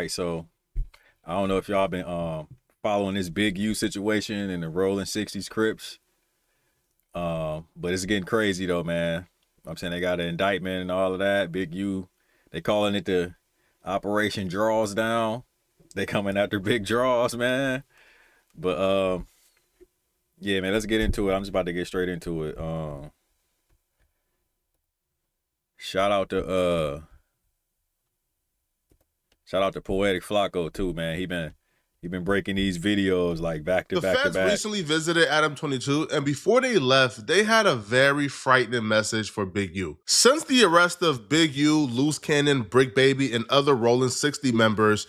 right, so I don't know if y'all been following this Big U situation and the Rolling 60s Crips. But it's getting crazy though, man. I'm saying they got an indictment and all of that. Big U, they calling it the Operation Draws Down. They coming after big draws, man. But yeah, man, let's get into it. I'm just about to get straight into it. Shout out to Poetik Flakko too, man. He been breaking these videos like back to The back to feds back. recently visited Adam 22, and before they left, they had a very frightening message for Big U. Since the arrest of Big U, Loose Cannon, Brick Baby, and other Rolling 60 members,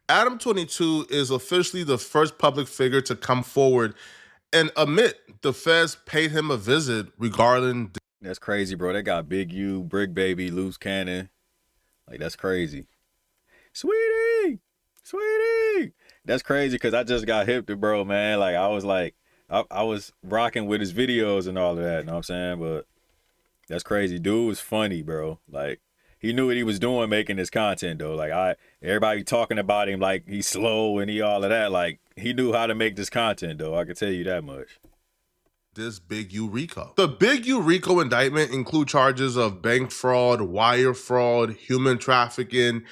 Adam 22 is officially the first public figure to come forward and admit the feds paid him a visit regarding. That's crazy, bro. They got Big U, Brick Baby, Loose Cannon. Like, that's crazy. Sweetie! That's crazy because I just got hip to bro, man. Like, I was rocking with his videos and all of that, you know what I'm saying? But that's crazy. Dude was funny, bro. Like, he knew what he was doing making this content, though. Like, everybody talking about him like he's slow and he all of that. Like, he knew how to make this content, though. I can tell you that much. This Big U RICO. The Big U RICO indictment include charges of bank fraud, wire fraud, human trafficking,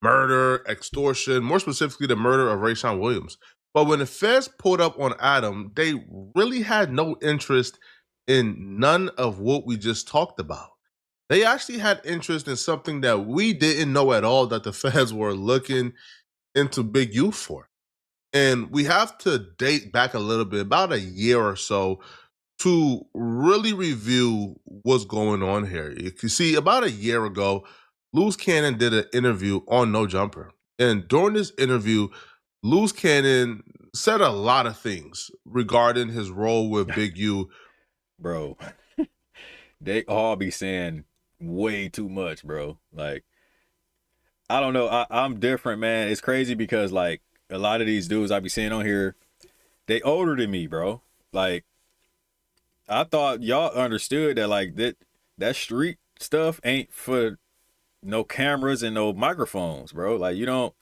murder, extortion, more specifically the murder of Rayshawn Williams. But when the feds pulled up on Adam, they really had no interest in none of what we just talked about. They actually had interest in something that we didn't know at all that the feds were looking into Big U for. And we have to date back a little bit, about a year or so, to really review what's going on here. You can see about a year ago, Loose Cannon did an interview on No Jumper. And during this interview, Loose Cannon said a lot of things regarding his role with Big U. Bro, they all be saying way too much, bro. Like, I don't know. I'm different, man. It's crazy because, like, a lot of these dudes I be seeing on here, they older than me, bro. Like, I thought y'all understood that, like, that street stuff ain't for no cameras and no microphones, bro. Like, you don't,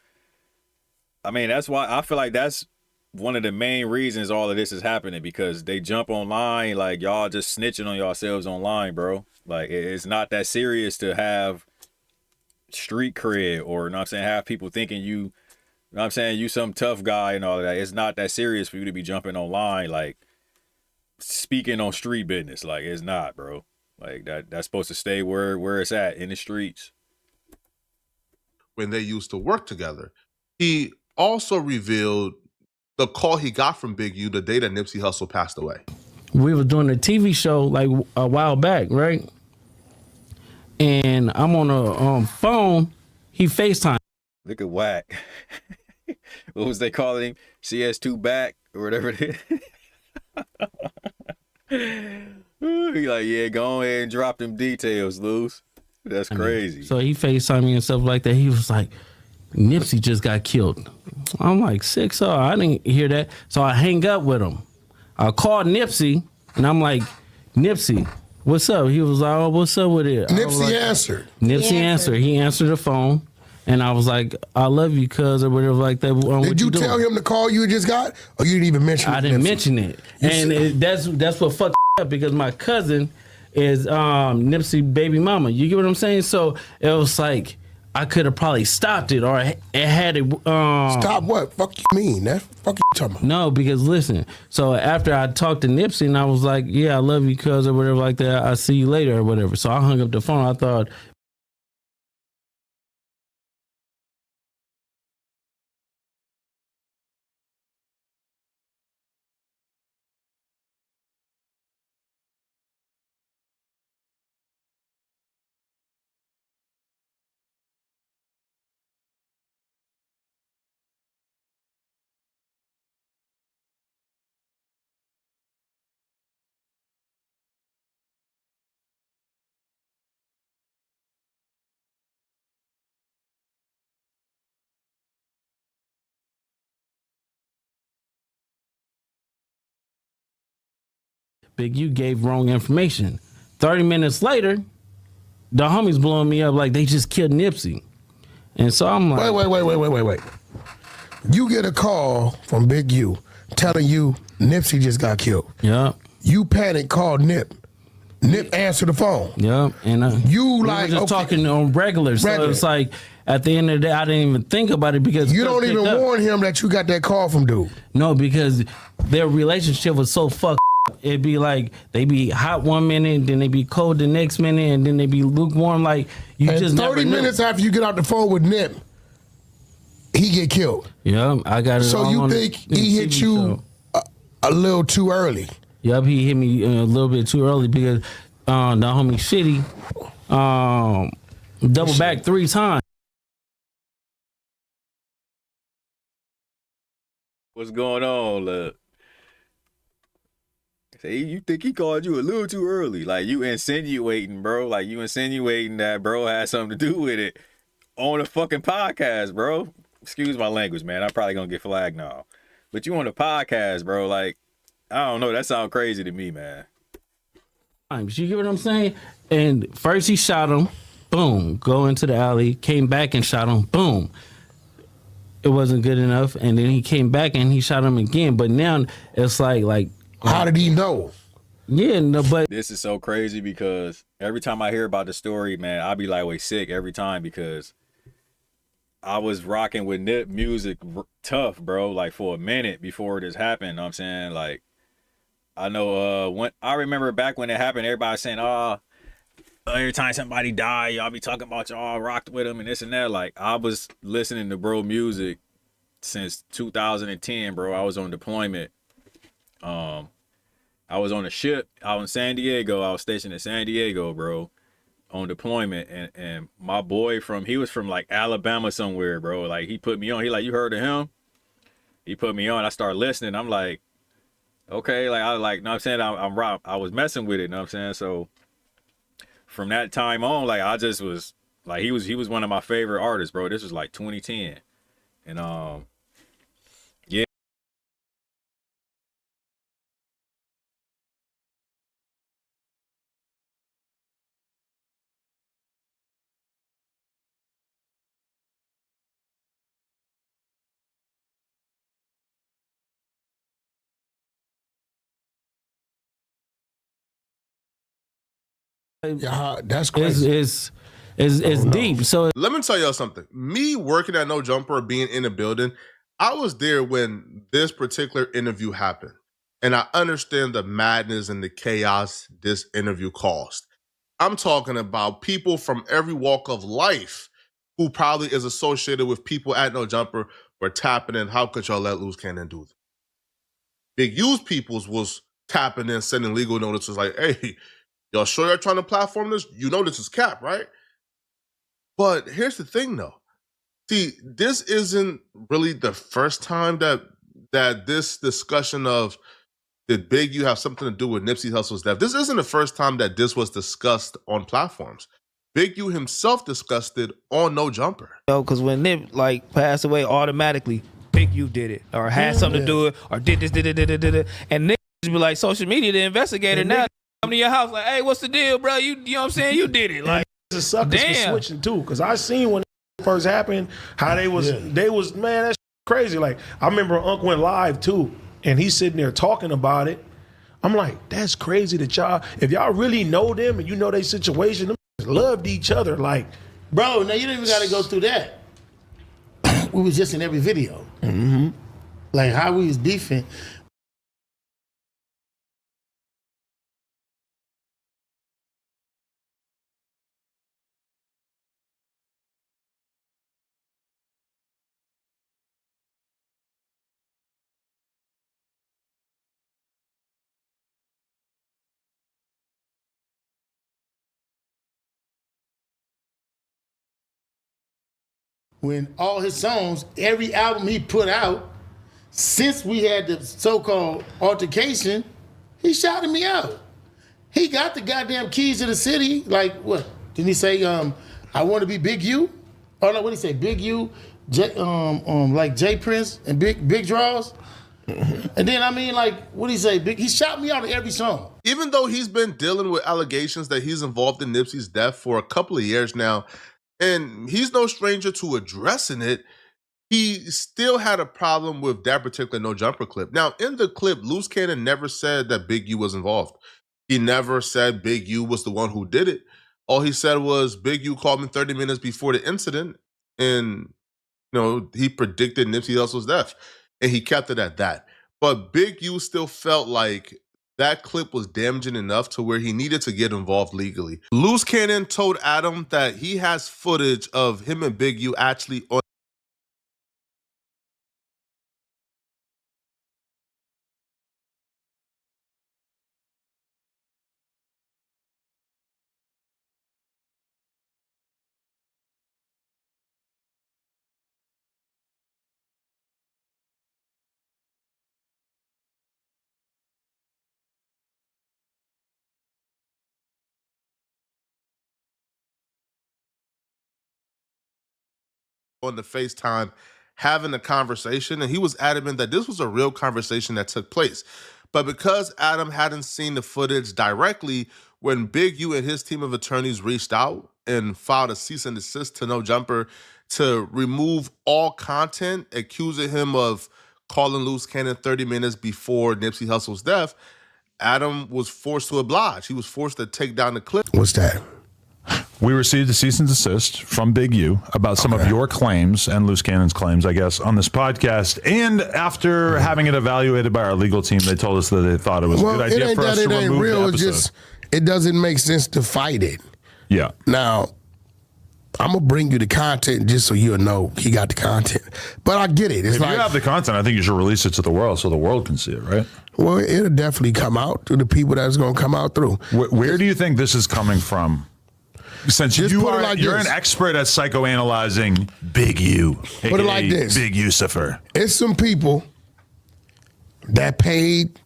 I mean, that's why I feel like that's one of the main reasons all of this is happening, because they jump online, like, y'all just snitching on yourselves online, bro. Like, it's not that serious to have street cred, or, you know what I'm saying, have people thinking you know what I'm saying, you some tough guy and all of that. It's not that serious for you to be jumping online, like, speaking on street business. Like, it's not, bro. Like, that's supposed to stay where it's at, in the streets. When they used to work together. He also revealed the call he got from Big U the day that Nipsey Hussle passed away. We were doing a TV show like a while back, right? And I'm on a phone. He FaceTime. Look at Whack. What was they calling him? CS2 back or whatever it is. He like, yeah, go ahead and drop them details, Luz. That's crazy. So he FaceTimed me and stuff like that. He was like, Nipsey just got killed. I'm like, 6-0. I didn't hear that. So I hang up with him. I called Nipsey and I'm like, Nipsey, what's up? He was like, oh, what's up with it? Nipsey answered. Nipsey answered. He answered the phone. And I was like, I love you, cuz, or whatever like that. Did you tell him the call you just got? Or you didn't even mention it? I didn't mention it. And that's what fucked up, because my cousin is Nipsey baby mama. You get what I'm saying? So it was like, I could have probably stopped it, or it had it. Stop what? Fuck you mean? That fuck you talking about? No, because listen. So after I talked to Nipsey and I was like, yeah, I love you, cuz, or whatever like that. I'll see you later or whatever. So I hung up the phone. I thought, Big U gave wrong information. 30 minutes later, the homies blowing me up like they just killed Nipsey. And so I'm like, Wait. You get a call from Big U telling you Nipsey just got killed. yeah. You panic, call Nip. Nip answer the phone. Yeah, and You we like were just okay, talking on regular, so Regular. it's like at the end of the day, I didn't even think about it because you don't even warn him that you got that call from dude. No, because their relationship was so fucked. It'd be like they be hot one minute, then they be cold the next minute, and then they be lukewarm. Like you And just 30 never minutes knew. after you get out the phone with Nip, he get killed. Yeah, I got it. So all you on think the he hit TV you show. a little too early? Yep, he hit me a little bit too early because the homie Shitty double back 3 times. What's going on, look? Say you think he called you a little too early. Like you insinuating, bro. Like you insinuating that bro had something to do with it on a fucking podcast, bro. Excuse my language, man. I'm probably gonna get flagged now. But you on a podcast, bro. Like, I don't know. That sounds crazy to me, man. You get what I'm saying? And first he shot him, boom, go into the alley, came back and shot him, boom. It wasn't good enough, and then he came back and he shot him again. But now it's like How did he know? yeah, no, but This is so crazy because every time I hear about the story, man, I be like, wait, sick every time because I was rocking with Nip music tough, bro, like for a minute before this happened. You know what I'm saying? Like, I know when I remember back when it happened, everybody was saying, oh, every time somebody died, y'all be talking about y'all rocked with them and this and that. Like, I was listening to bro music since 2010, bro. I was on deployment. I was on a ship out in San Diego. I was stationed in San Diego, bro, on deployment. And my boy he was from like Alabama somewhere, bro. Like he put me on. He like, you heard of him? He put me on. I started listening. I'm like, okay, like I like, know what I'm saying? I'm right. I was messing with it, know what I'm saying? So from that time on, like I just was like, he was one of my favorite artists, bro. This was like 2010. And yeah. Yeah, that's crazy. it's deep. So Let me tell y'all something. Me working at No Jumper, being in the building, I was there when this particular interview happened. And I understand the madness and the chaos this interview caused. I'm talking about people from every walk of life who probably is associated with people at No Jumper were tapping in. How could y'all let Loose Cannon do that? Big U's peoples was tapping in, sending legal notices like, hey, y'all sure you're trying to platform this? You know this is cap, right? But here's the thing, though. See, this isn't really the first time that this discussion of did Big U have something to do with Nipsey Hussle's death? This isn't the first time that this was discussed on platforms. Big U himself discussed it on No Jumper. Because when Nip like passed away, automatically Big U did it or had something to do it or did this, did it. And Nip just be like social media, the investigator now come to your house like, hey, what's the deal, bro? You know what I'm saying? You did it. Like, The suckers for damn. switching too, because I seen when it first happened how they was man, that's crazy. Like I remember Unc went live too, and he's sitting there talking about it. I'm like, that's crazy that y'all, if y'all really know them and you know their situation, them loved each other. Like, Bro, now you don't even got to go through that. We was just in every video. mm-hmm. Like how we was beefing. When all his songs, every album he put out, since we had the so-called altercation, he shouted me out. He got the goddamn keys to the city. Like what? Didn't he say, I want to be Big U? Oh no, what did he say? Big U, like J Prince and Big Draws? And then I mean, like, what did he say? He shot me out of every song. Even though he's been dealing with allegations that he's involved in Nipsey's death for a couple of years now, And he's no stranger to addressing it. He still had a problem with that particular no jumper clip. Now, in the clip, Loose Cannon never said that Big U was involved. He never said Big U was the one who did it. All he said was Big U called me 30 minutes before the incident, and he predicted Nipsey Hussle's death, and he kept it at that. But Big U still felt like that clip was damaging enough to where he needed to get involved legally. Loose Cannon told Adam that he has footage of him and Big U actually on the FaceTime having a conversation, and he was adamant that this was a real conversation that took place. But because Adam hadn't seen the footage directly, when Big U and his team of attorneys reached out and filed a cease and desist to No Jumper to remove all content accusing him of calling Loose Cannon 30 minutes before Nipsey Hussle's death, Adam was forced to oblige. He was forced to take down the clip. What's that? We received a cease and desist from Big U about some of your claims and Loose Cannon's claims, I guess, on this podcast. And after having it evaluated by our legal team, they told us that they thought it was a good idea for us to remove the episode. Just, it doesn't make sense to fight it. Yeah. Now, I'm going to bring you the content just so you'll know he got the content. But I get it. It's if you have the content, I think you should release it to the world so the world can see it, right? Well, it'll definitely come out to the people that it's going to come out through. Where do you think this is coming from? Since you're an expert at psychoanalyzing Big U, put it like this. Big Yusufer. It's some people that paid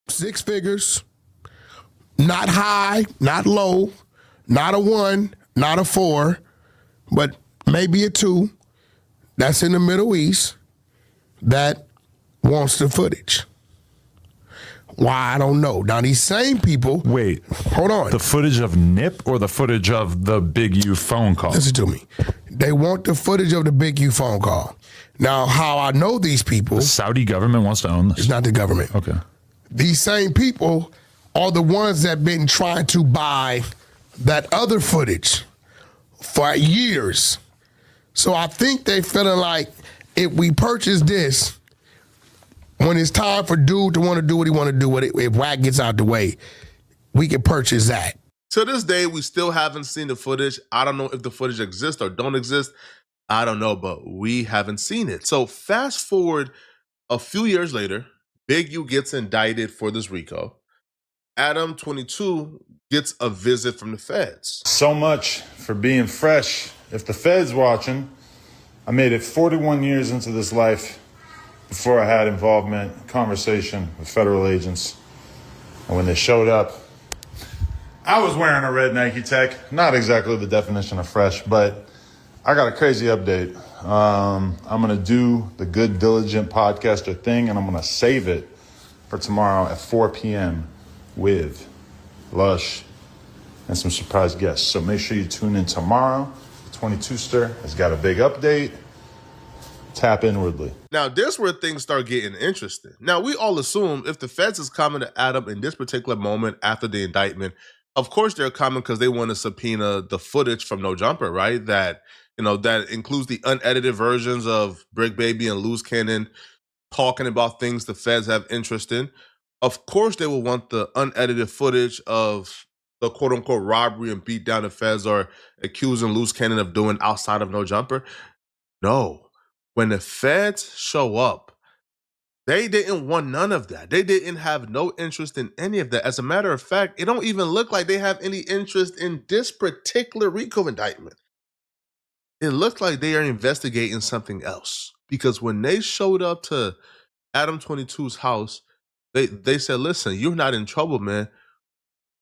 six figures, not high, not low, not a 1, not a 4, but maybe a 2 that's in the Middle East that wants the footage. Why, I don't know. Now, these same people... Wait. Hold on. The footage of Nip or the footage of the Big U phone call? Listen to me. They want the footage of the Big U phone call. Now, how I know these people... The Saudi government wants to own this? It's not the government. Okay. These same people are the ones that been trying to buy that other footage for years. So I think they feeling like if we purchase this, when it's time for dude to want to do what he want to do with it, if Wack gets out the way, we can purchase that. To this day, we still haven't seen the footage. I don't know if the footage exists or don't exist. I don't know, but we haven't seen it. So fast forward a few years later, Big U gets indicted for this RICO. Adam, 22, gets a visit from the feds. So much for being fresh. If the feds watching, I made it 41 years into this life before I had involvement, conversation with federal agents. And when they showed up, I was wearing a red Nike Tech. Not exactly the definition of fresh, but I got a crazy update. I'm going to do the Good Diligent podcaster thing, and I'm going to save it for tomorrow at 4 p.m. with Lush and some surprise guests. So make sure you tune in tomorrow. The 22ster has got a big update. Tap inwardly. Now, this where things start getting interesting. Now, we all assume if the feds is coming to Adam in this particular moment after the indictment, of course they're coming because they want to subpoena the footage from No Jumper, right? That, that includes the unedited versions of Brick Baby and Loose Cannon talking about things the feds have interest in. Of course, they will want the unedited footage of the quote unquote robbery and beatdown the feds are accusing Loose Cannon of doing outside of No Jumper. No. When the feds show up, they didn't want none of that. They didn't have no interest in any of that. As a matter of fact, it don't even look like they have any interest in this particular RICO indictment. It looks like they are investigating something else. Because when they showed up to Adam 22's house, they said, listen, you're not in trouble, man.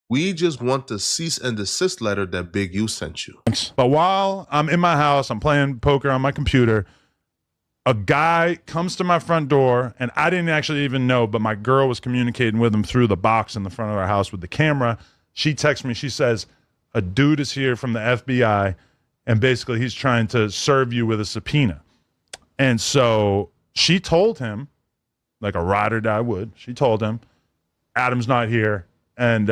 We just want the cease and desist letter that Big U sent you. But while I'm in my house, I'm playing poker on my computer, a guy comes to my front door, and I didn't actually even know, but my girl was communicating with him through the box in the front of our house with the camera. She texts me. She says, a dude is here from the FBI, and basically he's trying to serve you with a subpoena. And so she told him, like a ride or die would, she told him, Adam's not here, and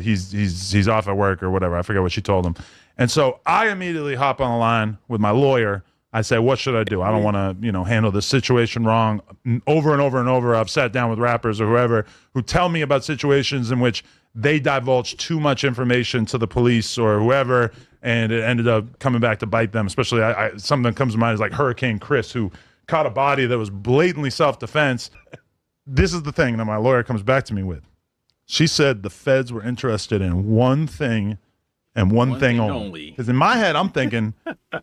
he's off at work or whatever. I forget what she told him. And so I immediately hop on the line with my lawyer. I say, what should I do? I don't want to, handle this situation wrong. Over and over and over, I've sat down with rappers or whoever who tell me about situations in which they divulge too much information to the police or whoever, and it ended up coming back to bite them. Especially, something that comes to mind is like Hurricane Chris, who caught a body that was blatantly self-defense. This is the thing that my lawyer comes back to me with. She said the feds were interested in one thing and one thing only. Because in my head, I'm thinking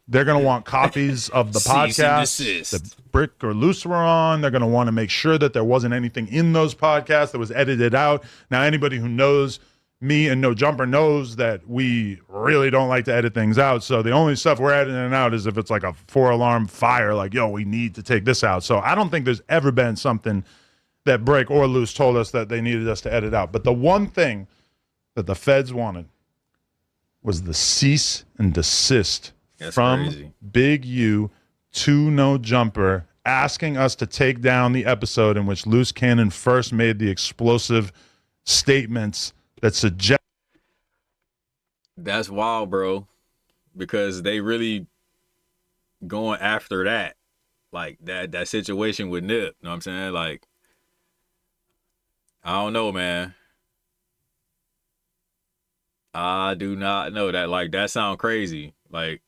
they're going to want copies of the podcast that Brick or Loose were on. They're going to want to make sure that there wasn't anything in those podcasts that was edited out. Now, anybody who knows me and No Jumper knows that we really don't like to edit things out. So the only stuff we're editing out is if it's like a 4-alarm fire, like, yo, we need to take this out. So I don't think there's ever been something that Break or Loose told us that they needed us to edit out. But the one thing that the feds wanted was the cease and desist from crazy. Big U to No Jumper, asking us to take down the episode in which Loose Cannon first made the explosive statements that suggest. That's wild, bro, because they really going after that, like that situation with Nip. You know what I'm saying? Like, I don't know, man. I do not know that. Like, that sound crazy. Like,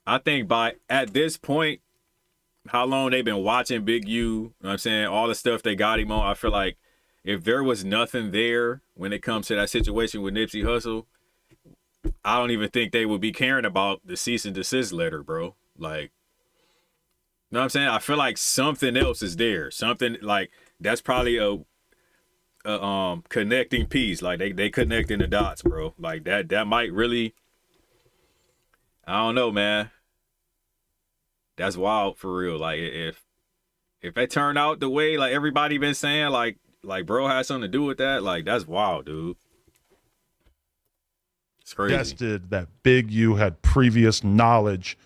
I think at this point, how long they've been watching Big U, you know what I'm saying? All the stuff they got him on, I feel like if there was nothing there when it comes to that situation with Nipsey Hussle, I don't even think they would be caring about the cease and desist letter, bro. Like, you know what I'm saying? I feel like something else is there. Something like that's probably a connecting piece. Like they connecting the dots, bro. Like that might really, I don't know, man. That's wild for real. Like if it turned out the way like everybody been saying, like bro had something to do with that, like that's wild, dude. It's crazy. Suggested that Big U had previous knowledge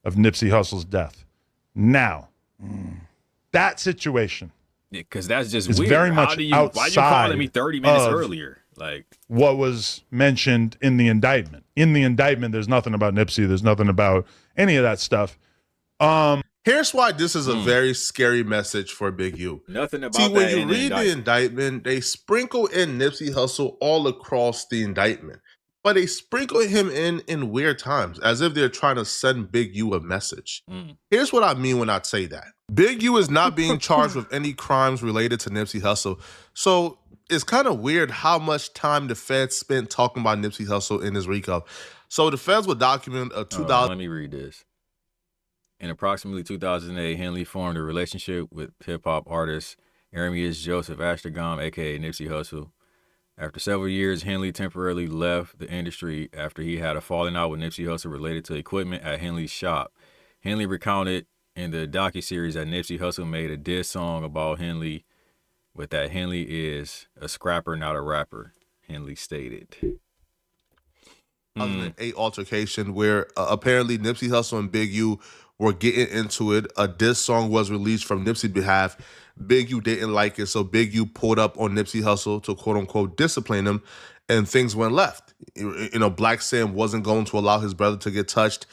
of Nipsey Hussle's death. Now, that situation, because that's just is weird. very much outside. Why you calling me 30 minutes earlier? Like what was mentioned in the indictment. In the indictment, there's nothing about Nipsey. There's nothing about any of that stuff. Here's why this is a very scary message for Big U. Nothing about See, that. when you read the indictment, they sprinkle in Nipsey Hussle all across the indictment. But they sprinkle him in weird times, as if they're trying to send Big U a message. Here's what I mean when I say that. Big U is not being charged with any crimes related to Nipsey Hussle. So it's kind of weird how much time the feds spent talking about Nipsey Hussle in his RICO. So the feds will document a 2000. Let me read this. In approximately 2008, Henley formed a relationship with hip-hop artist Arameus Joseph Ashtergom, a.k.a. Nipsey Hussle. After several years, Henley temporarily left the industry after he had a falling out with Nipsey Hussle related to equipment at Henley's shop. Henley recounted in the docuseries that Nipsey Hussle made a diss song about Henley, but that Henley is a scrapper, not a rapper, Henley stated. 2008 altercation where apparently Nipsey Hussle and Big U were getting into it. A diss song was released from Nipsey's behalf. Big U didn't like it, so Big U pulled up on Nipsey Hussle to quote-unquote discipline him, and things went left. You know, Black Sam wasn't going to allow his brother to get touched.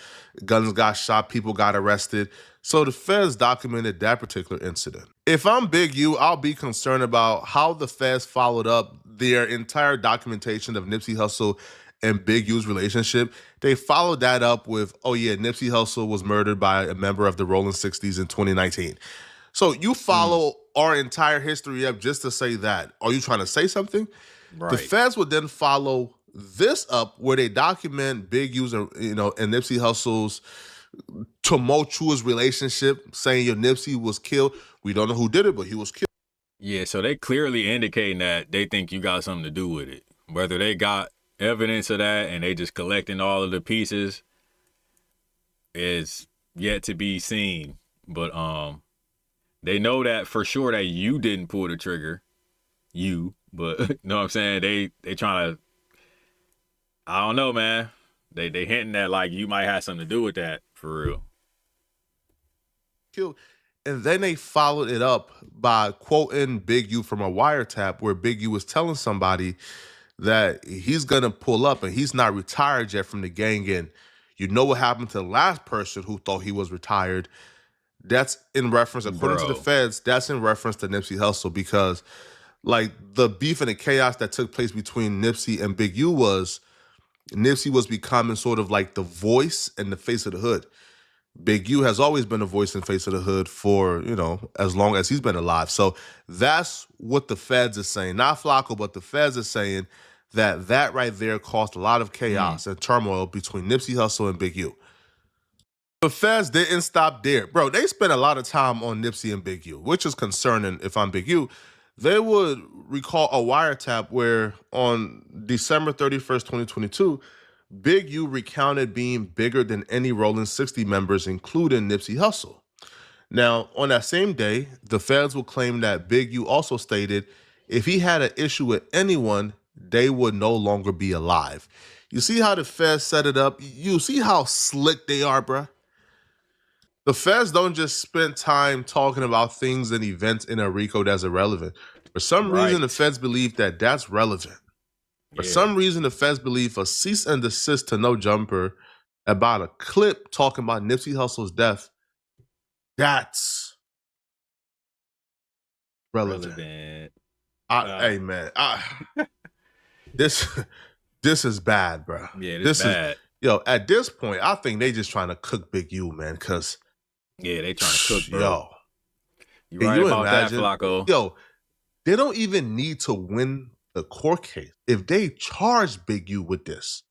Guns got shot, people got arrested. So the feds documented that particular incident. If I'm Big U, I'll be concerned about how the feds followed up their entire documentation of Nipsey Hussle and Big U's relationship. They followed that up with, oh yeah, Nipsey Hussle was murdered by a member of the Rolling 60s in 2019. So you follow our entire history up just to say that. Are you trying to say something? Right. The feds would then follow this up where they document Big U's and Nipsey Hussle's tumultuous relationship, saying your Nipsey was killed. We don't know who did it, but he was killed. Yeah, so they clearly indicating that they think you got something to do with it. Whether they got evidence of that and they just collecting all of the pieces is yet to be seen. But they know that for sure that you didn't pull the trigger. But you know what I'm saying? They trying to, I don't know, man. They hinting that like you might have something to do with that for real. Killed. And then they followed it up by quoting Big U from a wiretap where Big U was telling somebody that he's going to pull up and he's not retired yet from the gang. And you know what happened to the last person who thought he was retired? That's in reference, according to the feds, that's in reference to Nipsey Hussle, because like the beef and the chaos that took place between Nipsey and Big U was Nipsey was becoming sort of like the voice and the face of the hood. Big U has always been the voice and face of the hood for, as long as he's been alive. So that's what the feds are saying. Not Flakko, but the feds are saying that right there caused a lot of chaos and turmoil between Nipsey Hussle and Big U. The feds didn't stop there. Bro, they spent a lot of time on Nipsey and Big U, which is concerning if I'm Big U. They would recall a wiretap where on December 31st, 2022, Big U recounted being bigger than any Rolling 60 members, including Nipsey Hussle. Now, on that same day, the feds will claim that Big U also stated if he had an issue with anyone, they would no longer be alive. You see how the feds set it up? You see how slick they are, bruh? The feds don't just spend time talking about things and events in a RICO that's irrelevant. For some reason, the feds believe that that's relevant. For some reason, the feds believe a cease and desist to No Jumper about a clip talking about Nipsey Hussle's death, that's relevant. Hey, man. This is bad, bro. Yeah, this is bad. At this point, I think they just trying to cook Big U, man, because they trying to cook, bro. Yo. You right about that, Flakko. Yo, they don't even need to win the court case. If they charge Big U with this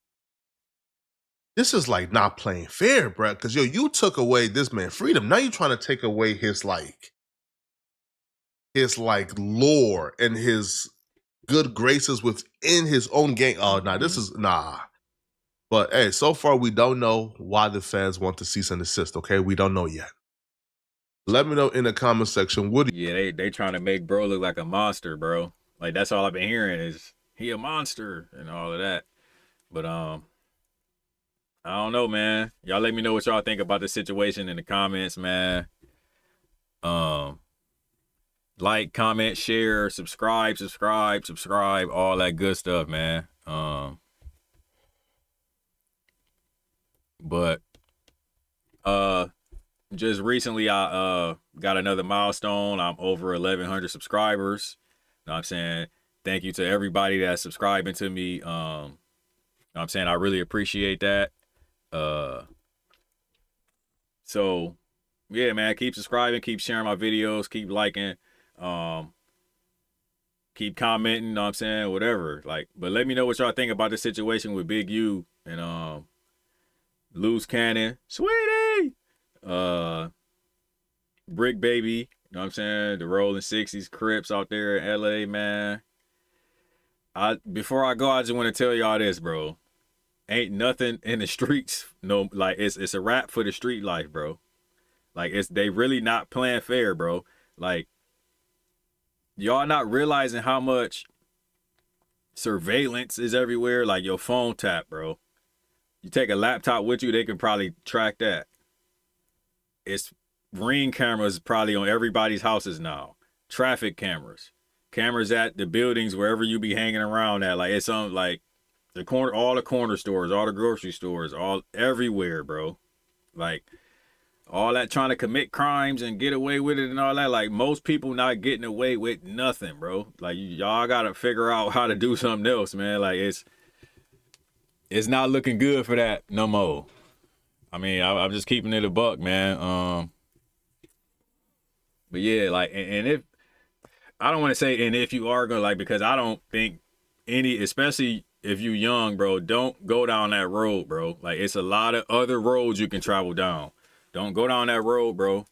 is like not playing fair, bro. Because you took away this man's freedom. Now you're trying to take away his lore and his good graces within his own gang. Oh, this is nah. But hey, so far we don't know why the feds want to cease and desist. Okay, we don't know yet. Let me know in the comment section. They trying to make bro look like a monster, bro. Like that's all I've been hearing is he a monster and all of that. But I don't know, man. Y'all let me know what y'all think about the situation in the comments, man. Like, comment, share, subscribe, all that good stuff, man. But just recently I got another milestone. I'm over 1,100 subscribers. You know what I'm saying? Thank you to everybody that's subscribing to me. You know what I'm saying? I really appreciate that. So yeah, man, keep subscribing, keep sharing my videos, keep liking, keep commenting, you know what I'm saying? Whatever. But let me know what y'all think about the situation with Big U and Loose Cannon, Sweetie, Brick Baby. You know what I'm saying? The Rolling 60s Crips out there in LA, man. Before I go, I just want to tell y'all this, bro. Ain't nothing in the streets. No, it's a rap for the street life, bro. They really not playing fair, bro. Y'all not realizing how much surveillance is everywhere. Your phone tap, bro. You take a laptop with you, they can probably track that. It's Ring cameras probably on everybody's houses now. Traffic cameras. Cameras at the buildings wherever you be hanging around at. It's on the corner, all the corner stores, all the grocery stores, all everywhere, bro. all that trying to commit crimes and get away with it and all that. Like, most people not getting away with nothing, bro. Like, y'all gotta figure out how to do something else, man. Like, it's not looking good for that no more. I mean, I'm just keeping it a buck, man. But yeah, like, and if I don't want to say, and if you are gonna, like, because I don't think any, especially if you young, bro, don't go down that road, bro. Like, it's a lot of other roads you can travel down. Don't go down that road, bro.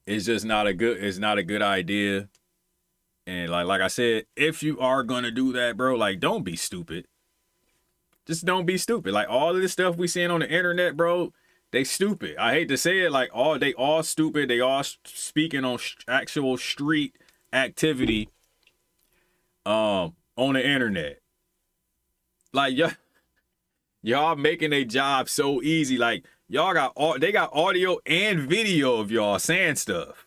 It's just not a good idea. And like I said, if you are gonna do that, bro, like, don't be stupid. Just don't be stupid. Like, all of this stuff we seeing on the internet, bro, they stupid. I hate to say it, like, they all stupid. They all speaking on actual street activity on the internet. Like, y'all making a job so easy. Like, they got audio and video of y'all saying stuff,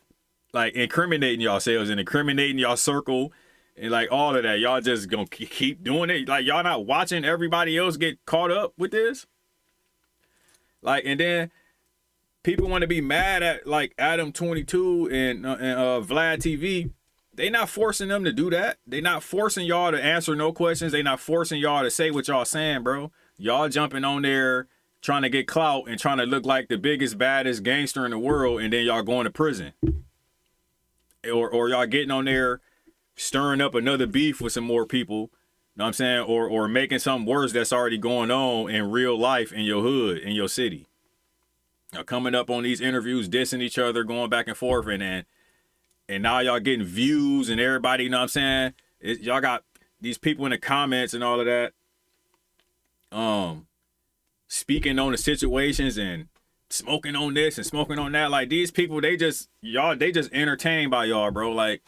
like incriminating yourselves and incriminating y'all circle and like all of that. Y'all just gonna keep doing it. Like, y'all not watching everybody else get caught up with this. Like, and then people want to be mad at like Adam 22 and Vlad TV. They not forcing them to do that. They not forcing y'all to answer no questions. They not forcing y'all to say what y'all saying, bro. Y'all jumping on there trying to get clout and trying to look like the biggest, baddest gangster in the world, and then y'all going to prison. Or y'all getting on there stirring up another beef with some more people. You know what I'm saying? Or making something worse that's already going on in real life in your hood, in your city. Y'all coming up on these interviews, dissing each other, going back and forth, and now y'all getting views and everybody, you know what I'm saying? Y'all got these people in the comments and all of that. Speaking on the situations and smoking on this and smoking on that. Like, these people, they just entertained by y'all, bro. Like,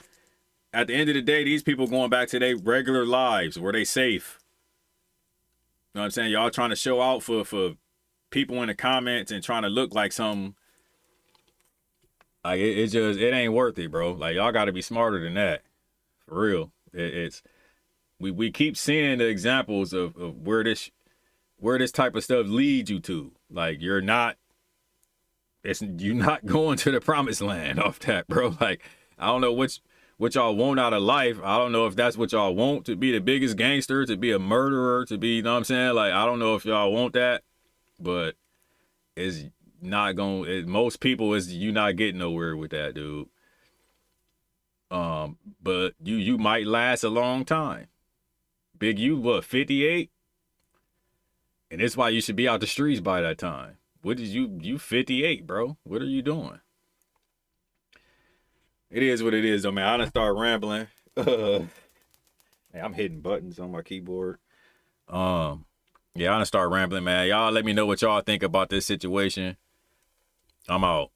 at the end of the day, these people going back to their regular lives where they safe. You know what I'm saying? Y'all trying to show out for people in the comments and trying to look like something. Like, it ain't worth it, bro. Like, y'all got to be smarter than that. For real. We keep seeing the examples of where this type of stuff leads you to. Like, you're not going to the promised land off that, bro. Like, I don't know what y'all want out of life. I don't know if that's what y'all want, to be the biggest gangster, to be a murderer, to be, you know what I'm saying? Like, I don't know if y'all want that, but it's not going, most people, you not getting nowhere with that, dude. But you might last a long time. Big U, what, 58? And that's why you should be out the streets by that time. What is you 58, bro? What are you doing? It is what it is, though, man. I done start rambling. Man, I'm hitting buttons on my keyboard. Yeah, I done start rambling, man. Y'all let me know what y'all think about this situation. I'm out.